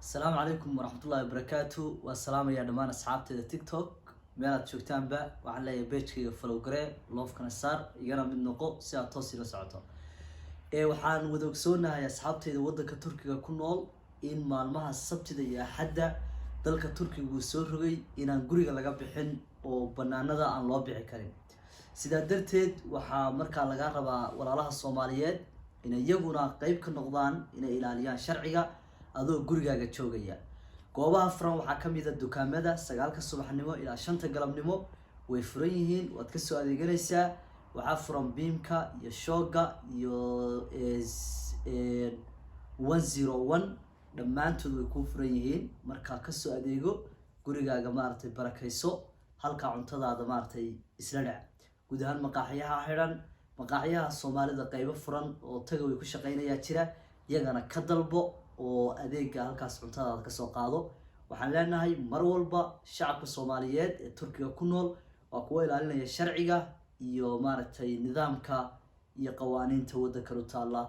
السلام عليكم ورحمة الله وبركاته والسلام يا دمان أصحابتي تيك توك ميلاد شوكتان با وعلى بيتكي فلو قري لوف كان صار يجانا من نقو سيا توصي لسعته وحان ودوكسونا يا أصحابتي ودك تركيا كنول إن مالمها السبت يا حدا دلك تركيا وسوري إن أنقريق لقى بحن وبنانا ذا عن لوبيع كريم سيدا درتيد وحا مركا لقى ربا ولا الصوماليات إن يجونا قيب كنقضان إن إلاليان شرعية adoo gurigaaga joogaya goobaha furan waxa kamida dukaamada 9 subaxnimo ilaa 5 galabnimo way furan yihiin waad ka soo adeeganaysaa waxa furan beamka iyo shooga iyo 101 dhamaantood way ku furan yihiin marka ka soo adeego gurigaaga maartay barakayso halka cuntadaada maartay isla dhac guud ahaan maqaaxiyaha xiran maqaaxiyaha Soomaalida qaybo furan oo taga way ku shaqeynayaan jira iyagana ka dalbo oo adeega halkaas cuntada ka soo qaado waxaan leenahay mar walba shacabka Soomaaliyeed ee Turkiga ku nool waa kuwa ilaalinaya sharciga iyo maaragtay nidaamka iyo qawaaniinta waddanka u taala